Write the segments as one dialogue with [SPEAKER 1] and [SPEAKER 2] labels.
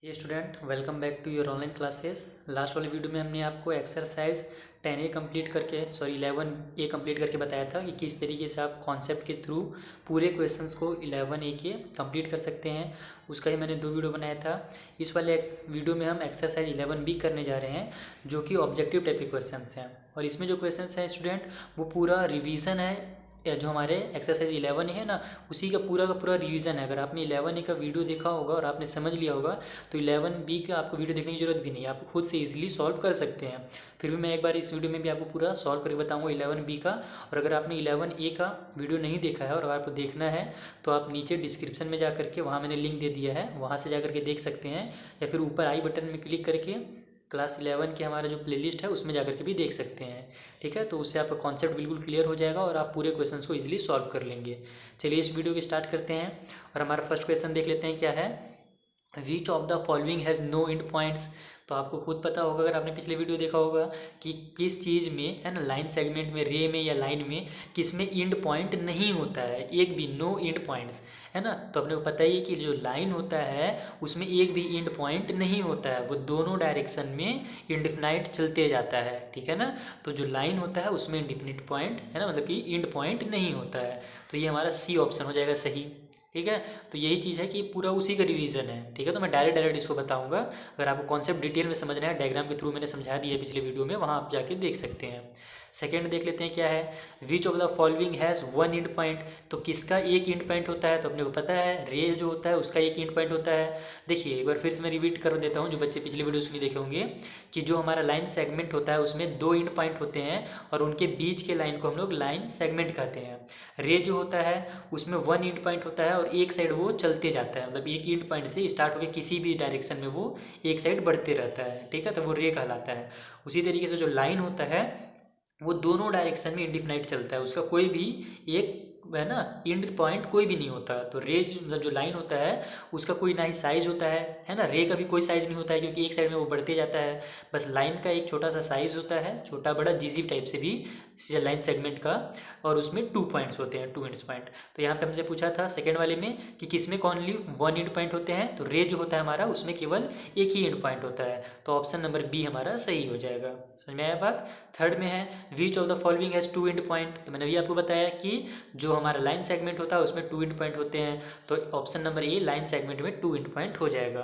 [SPEAKER 1] ये student welcome back to your online classes. Last वाली video में हमने आपको एक्सरसाइज 10A कंप्लीट करके 11A कंप्लीट करके बताया था कि किस तरीके से आप कॉन्सेप्ट के थ्रू पूरे क्वेश्चंस को 11A के कंप्लीट कर सकते हैं। उसका ही मैंने 2 वीडियो बनाया था। इस वाले वीडियो में हम एक्सरसाइज 11B करने जा रहे हैं, जो कि ऑब्जेक्टिव टाइप के क्वेश्चंस हैं। और इसमें जो क्वेश्चंस हैं स्टूडेंट, वो पूरा रिवीजन है। जो हमारे एक्सरसाइज 11 है ना, उसी का पूरा रिवीजन है। अगर आपने 11A का वीडियो देखा होगा और आपने समझ लिया होगा तो 11B का आपको वीडियो देखने की जरूरत भी नहीं है, आप खुद से इजीली सॉल्व कर सकते हैं। फिर भी मैं एक बार इस वीडियो में भी आपको पूरा सॉल्व करके बताऊंगा 11B का। और अगर आपने 11A का वीडियो नहीं देखा है और अगर आपको देखना है तो आप नीचे डिस्क्रिप्शन में जा करके वहाँ मैंने लिंक दे दिया है, वहाँ से जा करके देख सकते हैं, या फिर ऊपर आई बटन में क्लिक करके क्लास 11 के हमारा जो प्लेलिस्ट है उसमें जाकर के भी देख सकते हैं। ठीक है, तो उससे आपका कॉन्सेप्ट बिल्कुल क्लियर हो जाएगा और आप पूरे क्वेश्चंस को इजीली सॉल्व कर लेंगे। चलिए इस वीडियो को स्टार्ट करते हैं और हमारा फर्स्ट क्वेश्चन देख लेते हैं क्या है। Which of the following has no end points. तो आपको खुद पता होगा, अगर आपने पिछले वीडियो देखा होगा, कि किस चीज़ में है ना, लाइन सेगमेंट में, रे में या लाइन में, किस में एंड पॉइंट नहीं होता है, एक भी, नो एंड पॉइंट्स, है ना। तो अपने को पता ही है कि जो लाइन होता है उसमें एक भी एंड पॉइंट नहीं होता है, वो दोनों डायरेक्शन में इंडिफिनाइट चलते जाता है। ठीक है ना, तो जो लाइन होता है उसमें इंडिफिनिट पॉइंट है ना, मतलब कि एंड पॉइंट नहीं होता है। तो ये हमारा सी ऑप्शन हो जाएगा सही। ठीक है, तो यही चीज़ है कि पूरा उसी का रिवीजन है। ठीक है, तो मैं डायरेक्ट इसको बताऊंगा। अगर आपको कॉन्सेप्ट डिटेल में समझना है, डायग्राम के थ्रू मैंने समझा दिया है पिछले वीडियो में, वहाँ आप जाके देख सकते हैं। सेकेंड देख लेते हैं क्या है। Which of the following has one and point. तो किसका एक एंड पॉइंट होता है, तो अपने को पता है रे जो होता है उसका एक एंड पॉइंट होता है। देखिए एक बार फिर से मैं रिपीट कर देता हूँ, जो बच्चे पिछले वीडियोस में देखे होंगे, कि जो हमारा लाइन सेगमेंट होता है उसमें 2 एंड पॉइंट होते हैं और उनके बीच के लाइन को हम लोग लाइन सेगमेंट कहते हैं। रे जो होता है उसमें 1 एंड पॉइंट होता है और एक साइड वो चलते जाता है, मतलब एक एंड पॉइंट से स्टार्ट होकर किसी भी डायरेक्शन में वो एक साइड बढ़ते रहता है। ठीक है, तो वो रे कहलाता है। उसी तरीके से जो लाइन होता है वो दोनों डायरेक्शन में इंडिफिनाइट चलता है, उसका कोई भी एक है ना एंड पॉइंट कोई भी नहीं होता। तो रे मतलब जो लाइन होता है उसका कोई ना ही साइज होता है ना, रे का भी कोई साइज नहीं होता है, क्योंकि एक साइड में वो बढ़ते जाता है। बस लाइन का एक छोटा सा साइज होता है, छोटा बड़ा जिसी टाइप से भी लाइन सेगमेंट का, और उसमें 2 पॉइंट्स होते हैं, 2 एंड पॉइंट। तो यहाँ पे हमसे पूछा था सेकेंड वाले में कि किसमें ओनली 1 एंड पॉइंट होते हैं, तो रे जो होता है हमारा उसमें केवल एक ही एंड पॉइंट होता है। तो ऑप्शन नंबर बी हमारा सही हो जाएगा। समझ में आया बात। थर्ड में है which of the following has 2 and point. तो मैंने भी आपको बताया कि जो हमारा लाइन सेगमेंट होता है उसमें 2 एंड पॉइंट होते हैं, तो option number A line segment में 2 एंड पॉइंट हो जाएगा।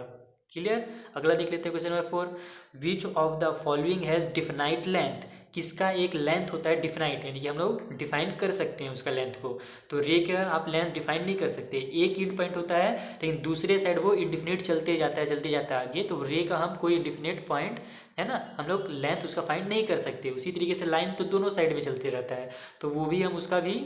[SPEAKER 1] क्लियर। अगला देख लेते हैं question number 4। Which of the following has definite length. किसका एक लेंथ होता है डिफिनाइट, यानी कि हम लोग डिफाइन कर सकते हैं उसका लेंथ को। तो रे का आप लेंथ डिफाइन नहीं कर सकते, एक एंड पॉइंट होता है लेकिन दूसरे साइड वो इंडिफिनिट चलते जाता है आगे, तो रे का हम कोई इंडिफिनिट पॉइंट है ना, हम लोग लेंथ उसका फाइंड नहीं कर सकते। उसी तरीके से लाइन तो दोनों साइड में चलते रहता है, तो वो भी हम उसका भी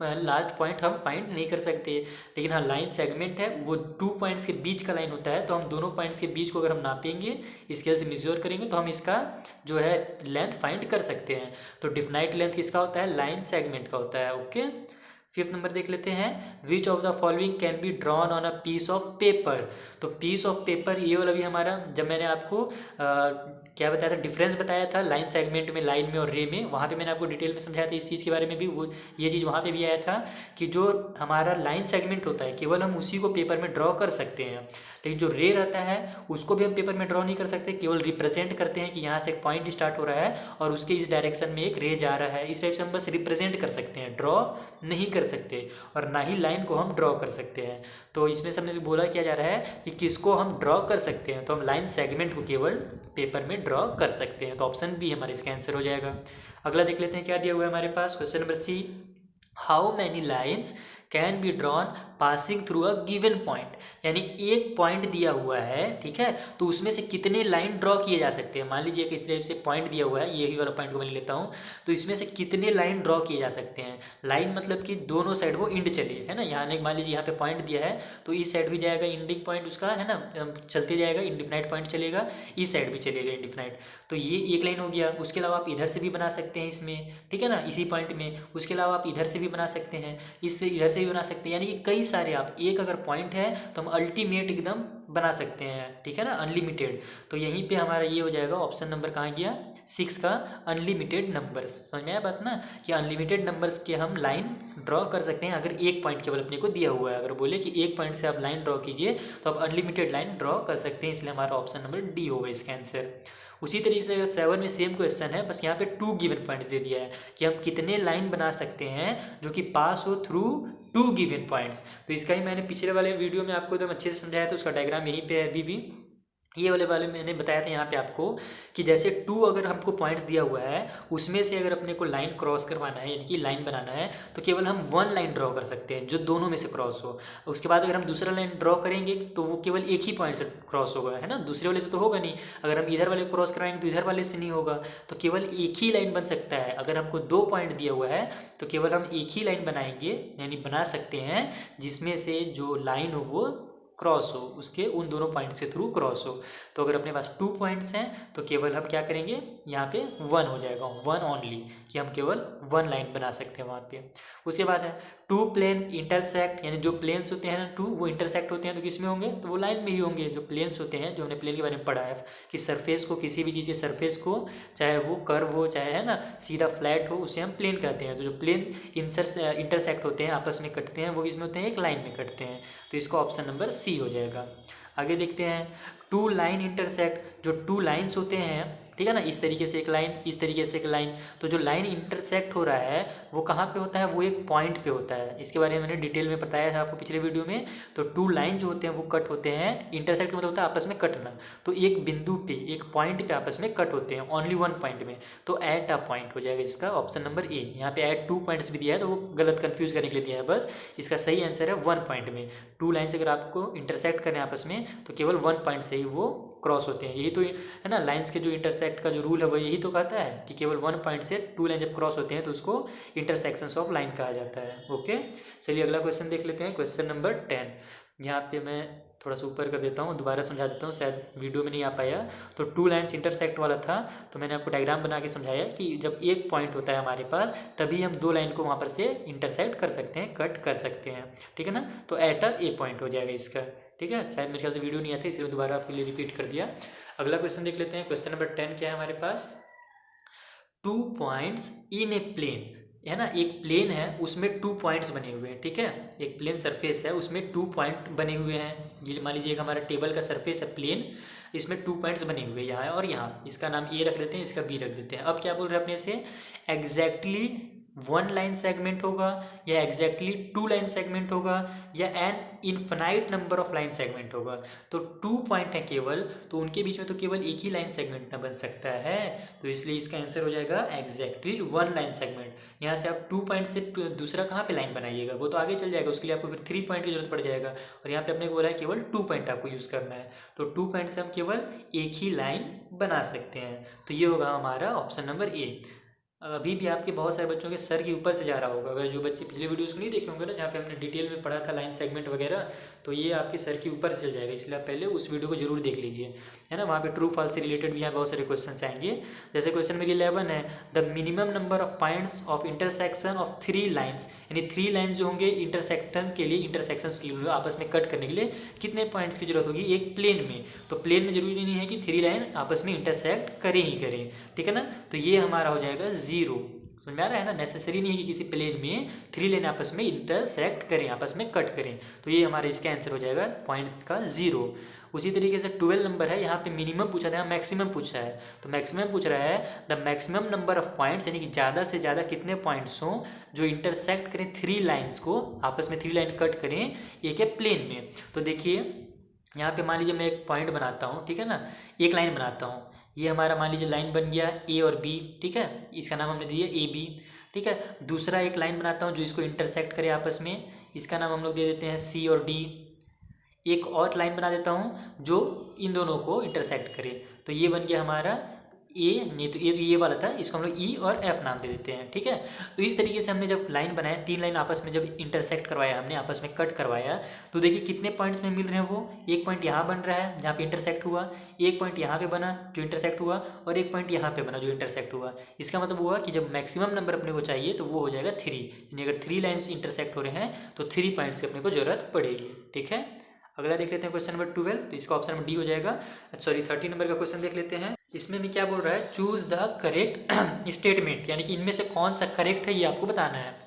[SPEAKER 1] लास्ट पॉइंट हम फाइंड नहीं कर सकते। लेकिन हाँ लाइन सेगमेंट है, वो 2 पॉइंट्स के बीच का लाइन होता है, तो हम दोनों पॉइंट्स के बीच को अगर हम नापेंगे, स्केल से मेजर करेंगे, तो हम इसका जो है लेंथ फाइंड कर सकते हैं। तो डिफिनाइट लेंथ किसका होता है, लाइन सेगमेंट का होता है। ओके। फिफ्थ नंबर देख लेते हैं। Which of the following can be drawn on a piece of paper. तो पीस ऑफ पेपर ये वाला भी हमारा, जब मैंने आपको क्या बताया था, डिफरेंस बताया था लाइन सेगमेंट में, लाइन में और रे में, वहाँ पे मैंने आपको डिटेल में समझाया था इस चीज़ के बारे में भी। वो ये चीज़ वहाँ पे भी आया था कि जो हमारा लाइन सेगमेंट होता है केवल हम उसी को पेपर में ड्रॉ कर सकते हैं, लेकिन जो रे रहता है उसको भी हम पेपर में ड्रॉ नहीं कर सकते, केवल रिप्रेजेंट करते हैं कि यहाँ से एक पॉइंट स्टार्ट हो रहा है और उसके इस डायरेक्शन में एक रे जा रहा है। इस टाइप से हम बस रिप्रेजेंट कर सकते हैं, ड्रॉ नहीं कर सकते, और ना ही लाइन को हम ड्रॉ कर सकते हैं। तो इसमें से हमने बोला किया जा रहा है कि किसको हम ड्रॉ कर सकते हैं, तो हम लाइन सेगमेंट को केवल पेपर में ड्रॉ कर सकते हैं। तो ऑप्शन बी हमारे इसका आंसर हो जाएगा। अगला देख लेते हैं क्या दिया हुआ है हमारे पास, question number C. How many lines can be drawn passing through a given point. यानी एक पॉइंट दिया हुआ है, ठीक है, तो उसमें से कितने लाइन ड्रॉ किए जा सकते हैं। मान लीजिए कि इस टाइप से पॉइंट दिया हुआ है, यही वाला पॉइंट को मैं लेता हूँ, तो इसमें से कितने लाइन ड्रॉ किए जा सकते हैं। लाइन मतलब कि दोनों साइड वो इंड चले, है ना। यहाँ ने मान लीजिए यहाँ पे पॉइंट दिया है, तो इस साइड भी जाएगा इंडिंग पॉइंट उसका, है ना, चलते जाएगा, इंडिफिनाइट पॉइंट चलेगा, इस साइड भी चलेगा इंडिफिनाइट। तो ये एक लाइन हो गया। उसके अलावा आप इधर से भी बना सकते हैं इसमें, ठीक है ना, इसी पॉइंट में। उसके अलावा आप इधर से भी बना सकते हैं, इससे इधर से भी बना सकते हैं, यानी कि कई सारे, आप एक अगर पॉइंट है तो हम अल्टीमेट एकदम बना सकते हैं, ठीक है ना, अनलिमिटेड। तो यहीं पे हमारा ये हो जाएगा ऑप्शन नंबर कहाँ गया, 6 का अनलिमिटेड नंबर्स। समझ में आया बात ना, कि अनलिमिटेड नंबर्स के हम लाइन ड्रॉ कर सकते हैं अगर एक पॉइंट केवल अपने को दिया हुआ है। अगर बोले कि एक पॉइंट से आप लाइन ड्रॉ कीजिए तो आप अनलिमिटेड लाइन ड्रॉ कर सकते हैं, इसलिए हमारा ऑप्शन नंबर डी होगा इसका आंसर। उसी तरीके से 7 में सेम क्वेश्चन है, बस यहाँ पे 2 गिवन पॉइंट्स दे दिया है कि हम कितने लाइन बना सकते हैं जो कि पास हो थ्रू 2 गिवन पॉइंट्स। तो इसका ही मैंने पिछले वाले वीडियो में आपको एकदम अच्छे से समझाया था, उसका डायग्राम यहीं पे है अभी भी। ये वाले मैंने बताया था यहाँ पे आपको कि जैसे 2 अगर हमको पॉइंट्स दिया हुआ है उसमें से अगर अपने को लाइन क्रॉस करवाना है, यानी कि लाइन बनाना है, तो केवल हम 1 लाइन ड्रॉ कर सकते हैं जो दोनों में से क्रॉस हो। उसके बाद अगर हम दूसरा लाइन ड्रॉ करेंगे तो वो केवल एक ही पॉइंट से क्रॉस होगा, है ना, दूसरे वाले से तो होगा नहीं। अगर हम इधर वाले क्रॉस कराएंगे तो इधर वाले से नहीं होगा, तो केवल एक ही लाइन बन सकता है। अगर हमको 2 पॉइंट दिया हुआ है तो केवल हम एक ही लाइन बनाएंगे, यानी बना सकते हैं जिसमें से जो लाइन हो वो क्रॉस हो, उसके उन दोनों पॉइंट्स के थ्रू क्रॉस हो। तो अगर अपने पास 2 पॉइंट्स हैं तो केवल हम क्या करेंगे, यहाँ पे 1 हो जाएगा, 1 ओनली, कि हम केवल 1 लाइन बना सकते हैं वहाँ पे। उसके बाद है 2 प्लेन इंटरसेक्ट, यानी जो प्लेन्स होते हैं ना 2 वो इंटरसेक्ट होते हैं तो किस में होंगे, तो वो लाइन में ही होंगे। जो प्लेन्स होते हैं, जो हमने प्लेन के बारे में पढ़ा है कि सरफेस को, किसी भी चीज़ के सरफेस को, चाहे वो कर्व हो चाहे, है ना, सीधा फ्लैट हो, उसे हम प्लेन कहते हैं। तो जो प्लेन इंटरसेक्ट होते हैं, आपस में कटते हैं, वो किस में होते हैं, एक लाइन में कटते हैं। तो इसका ऑप्शन नंबर सी हो जाएगा। आगे देखते हैं 2 लाइन इंटरसेक्ट, जो 2 लाइन्स होते हैं, ठीक है ना, इस तरीके से एक लाइन, इस तरीके से एक लाइन, तो जो लाइन इंटरसेक्ट हो रहा है वो कहाँ पे होता है, वो एक पॉइंट पे होता है। इसके बारे में मैंने डिटेल में बताया था आपको पिछले वीडियो में। तो 2 लाइन जो होते हैं वो कट होते हैं, इंटरसेक्ट मतलब होता है आपस में कटना, तो एक बिंदु पे, एक पॉइंट पे आपस में कट होते हैं, ओनली 1 पॉइंट में, तो एट अ पॉइंट हो जाएगा इसका ऑप्शन नंबर ए। यहाँ पे एट 2 पॉइंट्स भी दिया है तो वो गलत कन्फ्यूज करने के लिए दिया है, बस इसका सही आंसर है 1 पॉइंट में। 2 लाइन से अगर आपको इंटरसेक्ट करना है आपस में तो केवल 1 पॉइंट से ही वो क्रॉस होते हैं। यही तो है ना, लाइंस के जो इंटरसेक्ट का जो रूल है वो यही तो कहता है कि केवल 1 पॉइंट से 2 लाइन जब क्रॉस होते हैं तो उसको इंटरसेक्शंस ऑफ लाइन कहा जाता है। ओके, चलिए अगला क्वेश्चन देख लेते हैं, क्वेश्चन नंबर 10। यहाँ पे मैं थोड़ा सा ऊपर कर देता हूँ, दोबारा समझा देता हूँ, शायद वीडियो में नहीं आ पाया। तो 2 लाइन्स इंटरसेक्ट वाला था, तो मैंने आपको डायग्राम बना के समझाया कि जब एक पॉइंट होता है हमारे पास तभी हम 2 लाइन को वहाँ पर से इंटरसेक्ट कर सकते हैं, कट कर सकते हैं, ठीक है ना। तो एट अ ए पॉइंट हो जाएगा इसका, ठीक है। शायद मेरे ख्याल से वीडियो नहीं आती इसलिए दोबारा आपके लिए रिपीट कर दिया। अगला क्वेश्चन देख लेते हैं, क्वेश्चन नंबर 10 क्या है हमारे पास, 2 पॉइंट्स इन ए प्लेन, है ना, एक प्लेन है उसमें 2 पॉइंट्स बने हुए हैं, ठीक है, एक प्लेन सरफेस है उसमें 2 पॉइंट बने हुए हैं। ये मान लीजिए हमारा टेबल का सरफेस है प्लेन, इसमें 2 पॉइंट्स बने हुए हैं यहाँ और यहाँ, इसका नाम ए रख देते हैं, इसका बी रख देते हैं। अब क्या बोल रहे हैं अपने से, एग्जैक्टली 1 लाइन सेगमेंट होगा या एग्जैक्टली 2 लाइन सेगमेंट होगा या an infinite number of line segment होगा। तो 2 पॉइंट है केवल, तो उनके बीच में तो केवल एक ही लाइन सेगमेंट ना बन सकता है, तो इसलिए इसका आंसर हो जाएगा एग्जैक्टली 1 लाइन सेगमेंट। यहाँ से आप 2 पॉइंट से दूसरा कहाँ पे लाइन बनाइएगा, वो तो आगे चल जाएगा, उसके लिए आपको फिर 3 पॉइंट की जरूरत पड़ जाएगा, और यहाँ पे अपने को बोला है केवल 2 पॉइंट आपको यूज़ करना है। तो 2 पॉइंट से हम केवल एक ही लाइन बना सकते हैं, तो ये होगा हमारा ऑप्शन नंबर ए। अभी भी आपके बहुत सारे बच्चों के सर के ऊपर से जा रहा होगा, अगर जो बच्चे पिछले वीडियोस को नहीं देखे होंगे ना जहाँ पे हमने डिटेल में पढ़ा था लाइन सेगमेंट वगैरह, तो ये आपके सर के ऊपर से चल जाएगा, इसलिए आप पहले उस वीडियो को जरूर देख लीजिए, है ना। वहाँ पे ट्रू फॉल्स से रिलेटेड भी यहाँ बहुत सारे क्वेश्चन आएंगे। जैसे क्वेश्चन नंबर 11 है, the minimum number of points of intersection of 3 lines, यानी 3 लाइन्स जो होंगे इंटरसेक्शन के लिए, इंटरसेक्शन के लिए आपस में कट करने के लिए कितने पॉइंट्स की जरूरत होगी एक प्लेन में। तो प्लेन में जरूरी नहीं है कि 3 लाइन आपस में इंटरसेक्ट करें ही करें, ठीक है ना। तो ये हमारा हो जाएगा 0। समझ में आ रहा है ना, नेसेसरी नहीं है कि किसी प्लेन में 3 लाइन आपस में इंटरसेक्ट करें, आपस में कट करें। तो ये हमारा इसका आंसर हो जाएगा पॉइंट्स का 0। उसी तरीके से 12 नंबर है, यहाँ पे मिनिमम पूछा था, मैक्सिमम पूछा है। तो मैक्सिमम पूछ रहा है the maximum number of points, यानी कि ज़्यादा से ज़्यादा कितने पॉइंट्स हों जो इंटरसेक्ट करें 3 लाइन्स को, आपस में 3 लाइन कट करें एक है प्लेन में। तो देखिए यहाँ पे मान लीजिए मैं एक पॉइंट बनाता हूँ, ठीक है ना, एक लाइन बनाता हूँ, ये हमारा मान लीजिए लाइन बन गया ए और बी, ठीक है, इसका नाम हमने दिया ए बी, ठीक है। दूसरा एक लाइन बनाता हूँ जो इसको इंटरसेक्ट करे आपस में, इसका नाम हम लोग दे देते हैं सी और डी। एक और लाइन बना देता हूँ जो इन दोनों को इंटरसेक्ट करे, तो ये बन गया हमारा ए, नहीं तो ये वाला था, इसको हम लोग ई और एफ नाम दे देते हैं, ठीक है। तो इस तरीके से हमने जब लाइन बनाया, 3 लाइन आपस में जब इंटरसेक्ट करवाया, हमने आपस में कट करवाया, तो देखिए कितने पॉइंट्स में मिल रहे हैं वो, एक पॉइंट यहाँ बन रहा है जहाँ पे इंटरसेक्ट हुआ, एक पॉइंट यहाँ पे बना जो इंटरसेक्ट हुआ, और एक पॉइंट यहाँ पे बना जो इंटरसेक्ट हुआ। इसका मतलब हुआ कि जब मैक्सिमम नंबर अपने को चाहिए तो वो हो जाएगा 3, यानी अगर 3 लाइन्स इंटरसेक्ट हो रहे हैं तो 3 पॉइंट्स की अपने को जरूरत पड़ेगी, ठीक है। अगला देख लेते हैं क्वेश्चन नंबर 12, तो इसका ऑप्शन नंबर डी हो जाएगा। सॉरी 13 नंबर का क्वेश्चन देख लेते हैं। इसमें भी क्या बोल रहा है, चूज द करेक्ट स्टेटमेंट, यानी कि इनमें से कौन सा करेक्ट है ये आपको बताना है।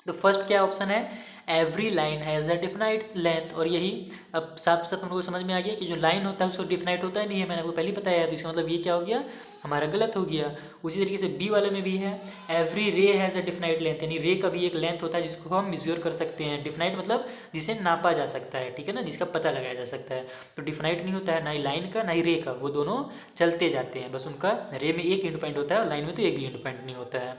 [SPEAKER 1] तो फर्स्ट क्या ऑप्शन है, every line has a defined length, और यही अब साफ साफ हम लोग को समझ में आ गया कि जो लाइन होता है उसको डिफाइंड होता है नहीं है, मैंने आपको पहले ही बताया है, तो इसका मतलब ये क्या हो गया, हमारा गलत हो गया। उसी तरीके से बी वाले में भी है, एवरी रे हैज़ अ डिफाइंड लेंथ, यानी रे का भी एक लेंथ होता है जिसको हम मेजर कर सकते हैं। डिफाइंड मतलब जिसे नापा जा सकता है, ठीक है ना, जिसका पता लगाया जा सकता है। तो डिफाइंड नहीं होता है ना ही लाइन का ना ही रे का, वो दोनों चलते जाते हैं, बस उनका रे में एक एंड पॉइंट होता है और लाइन में तो एक भी एंड पॉइंट नहीं होता है,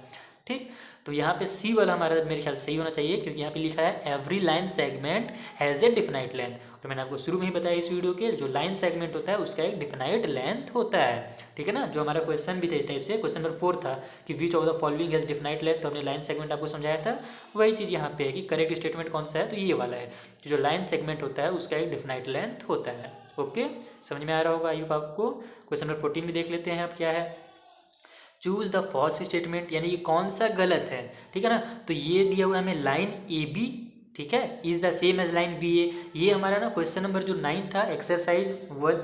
[SPEAKER 1] ठीक। तो यहाँ पे सी वाला हमारा मेरे ख्याल से सही होना चाहिए, क्योंकि यहाँ पे लिखा है every line segment has a defined length. तो मैंने आपको शुरू में ही बताया इस वीडियो के, जो लाइन सेगमेंट होता है उसका एक डिफाइंड लेंथ होता है, ठीक है ना। जो हमारा क्वेश्चन भी था इस टाइप से, क्वेश्चन नंबर 4 था कि विच of the following has defined length, तो हमने लाइन सेगमेंट आपको समझाया था। वही चीज़ यहाँ पे है कि करेक्ट स्टेटमेंट कौन सा है, तो ये वाला है, जो लाइन सेगमेंट होता है उसका एक डिफाइंड लेंथ होता है। ओके, समझ में आ रहा होगा आई होप आपको। क्वेश्चन नंबर 14 भी देख लेते हैं अब क्या है, चूज द फॉल्स स्टेटमेंट, यानी कि कौन सा गलत है, ठीक है ना। तो ये दिया हुआ है हमें लाइन ए बी, ठीक है, is the same as line B A. ये हमारा ना क्वेश्चन नंबर जो 9 था एक्सरसाइज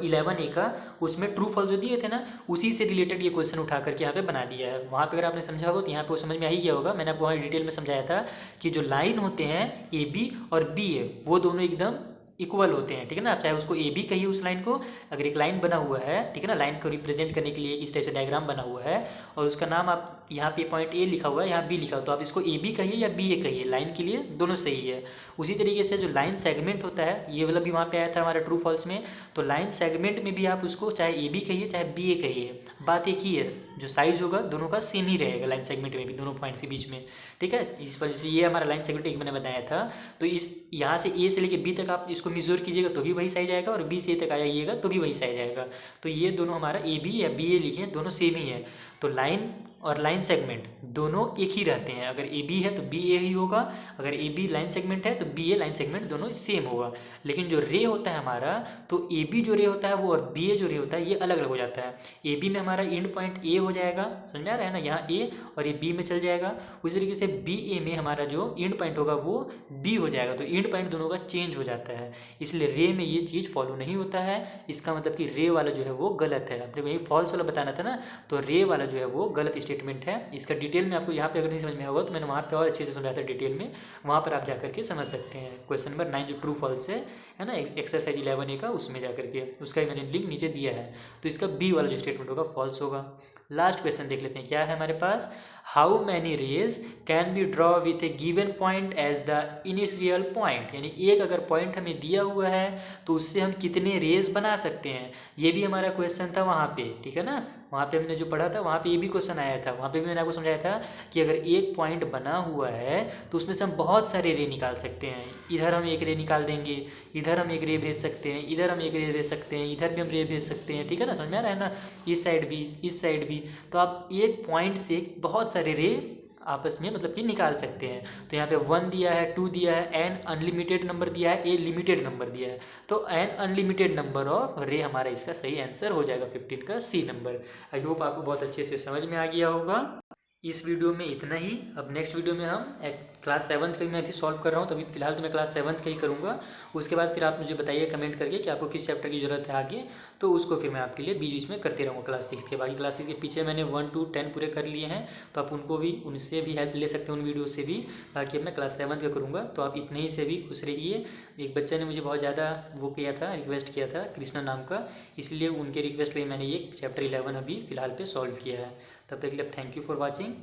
[SPEAKER 1] 11A का, उसमें ट्रू फॉल्स जो दिए थे ना, उसी से रिलेटेड ये क्वेश्चन उठा करके यहाँ पे बना दिया है। वहाँ पे अगर आपने समझा होगा तो यहाँ पे वो समझ में आ ही गया होगा। मैंने आपको वहाँ डिटेल में समझाया था कि जो लाइन होते हैं ए बी और बी ए, वो दोनों एकदम इक्वल होते हैं, ठीक है ना। आप चाहे उसको ए बी कहिए उस लाइन को, अगर एक लाइन बना हुआ है, ठीक है ना, लाइन को रिप्रेजेंट करने के लिए इस टाइप से डायग्राम बना हुआ है और उसका नाम आप यहाँ पे पॉइंट ए लिखा हुआ है, यहाँ बी लिखा हुआ, तो आप इसको ए बी कहिए या बी ए कहिए, लाइन के लिए दोनों सही है। उसी तरीके से जो लाइन सेगमेंट होता है, ये वाला भी वहाँ पे आया था हमारा ट्रू फॉल्स में, तो लाइन सेगमेंट में भी आप उसको चाहे ए बी कहिए चाहे बी ए कहिए, बात एक ही है, जो साइज होगा दोनों का सेम ही रहेगा लाइन सेगमेंट में भी, दोनों पॉइंट्स के बीच में, ठीक है। इस वजह से ये हमारा लाइन सेगमेंट एक मैंने बताया था। तो इस यहाँ से ए से लेके बी तक आप इसको मेजर कीजिएगा तो भी वही साइज आएगा, और बी से ए तक आ जाइएगा तो भी वही साइज आएगा। तो ये दोनों हमारा ए बी या बी ए लिखे, दोनों सेम ही है। तो लाइन और लाइन सेगमेंट दोनों एक ही रहते हैं, अगर ए बी है तो बी ए ही होगा, अगर ए बी लाइन सेगमेंट है तो बी ए लाइन सेगमेंट दोनों सेम होगा। लेकिन जो रे होता है हमारा, तो ए बी जो रे होता है वो और बी ए जो रे होता है ये अलग अलग हो जाता है। ए बी में हमारा एंड पॉइंट ए हो जाएगा, समझ आ रहा है ना, यहाँ ए, और ये बी में चल जाएगा। उसी तरीके से बी ए में हमारा जो एंड पॉइंट होगा वो बी हो जाएगा, तो एंड पॉइंट दोनों का चेंज हो जाता है। इसलिए रे में ये चीज़ फॉलो नहीं होता है, इसका मतलब कि रे वाला जो है वो गलत है। अपने को यही फॉल्स वाला बताना था ना, तो रे वाला जो है वो गलत स्टेटमेंट है। इसका डिटेल में आपको यहाँ पे अगर नहीं समझ में होगा तो मैंने वहाँ पे और अच्छे से समझाया था डिटेल में, वहाँ पर आप जा करके समझ सकते हैं। क्वेश्चन नंबर 9 जो ट्रू फॉल्स है ना, एक्सरसाइज 11A का, उसमें जा करके उसका मैंने लिंक नीचे दिया है। तो इसका बी वाला जो स्टेटमेंट होगा फॉल्स होगा। लास्ट क्वेश्चन देख लेते हैं क्या है हमारे पास, how many rays can be draw with a given point as the initial point, यानी एक अगर पॉइंट हमें दिया हुआ है तो उससे हम कितने रेज बना सकते हैं। ये भी हमारा क्वेश्चन था वहाँ पे, ठीक है ना, वहाँ पे हमने जो पढ़ा था वहाँ पे ये भी क्वेश्चन आया था। वहाँ पे भी मैंने आपको समझाया था कि अगर एक पॉइंट बना हुआ है तो उसमें से हम बहुत सारे रे निकाल सकते हैं। इधर हम एक रे निकाल देंगे, इधर हम एक रे भेज सकते हैं, इधर हम एक रे भेज सकते हैं, इधर भी हम रे भेज सकते हैं, ठीक है ना, समझ में आ रहा है ना, इस साइड भी इस साइड भी। तो आप एक पॉइंट से बहुत सारे रे आपस में मतलब कि निकाल सकते हैं। तो यहाँ पे 1 दिया है, 2 दिया है, एन अनलिमिटेड नंबर दिया है, ए लिमिटेड नंबर दिया है, तो एन अनलिमिटेड नंबर ऑफ रे हमारा इसका सही आंसर हो जाएगा 15 का सी नंबर। आई होप आपको बहुत अच्छे से समझ में आ गया होगा। इस वीडियो में इतना ही। अब नेक्स्ट वीडियो में हम क्लास 7 का भी मैं अभी सॉल्व कर रहा हूँ, तभी फिलहाल तो मैं क्लास 7 का ही करूँगा। उसके बाद फिर आप मुझे बताइए कमेंट करके कि आपको किस चैप्टर की ज़रूरत है आगे, तो उसको फिर मैं आपके लिए बीच बीच में करते रहूँगा क्लास 6 के। बाकी क्लास 6 के पीछे मैंने 1 to 10 पूरे कर लिए हैं, तो आप उनको भी, उनसे भी हेल्प ले सकते हैं, उन वीडियो से भी। बाकी अब मैं क्लास 7 का करूँगा, तो आप इतने ही से भी खुश रहिए। एक बच्चे ने मुझे बहुत ज़्यादा वो किया था, रिक्वेस्ट किया था, कृष्णा नाम का, इसलिए उनके रिक्वेस्ट पर मैंने ये चैप्टर 11 अभी फ़िलहाल पे सॉल्व किया है। तब तक के लिए thank you for watching.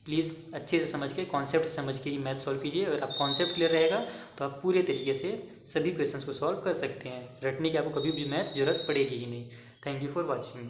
[SPEAKER 1] Please अच्छे से समझ के, कॉन्सेप्ट समझ के ही मैथ सॉल्व कीजिए। अगर आप कॉन्सेप्ट क्लियर रहेगा तो आप पूरे तरीके से सभी क्वेश्चंस को सॉल्व कर सकते हैं। रटने की आपको कभी भी मैथ जरूरत पड़ेगी ही नहीं। Thank you for watching.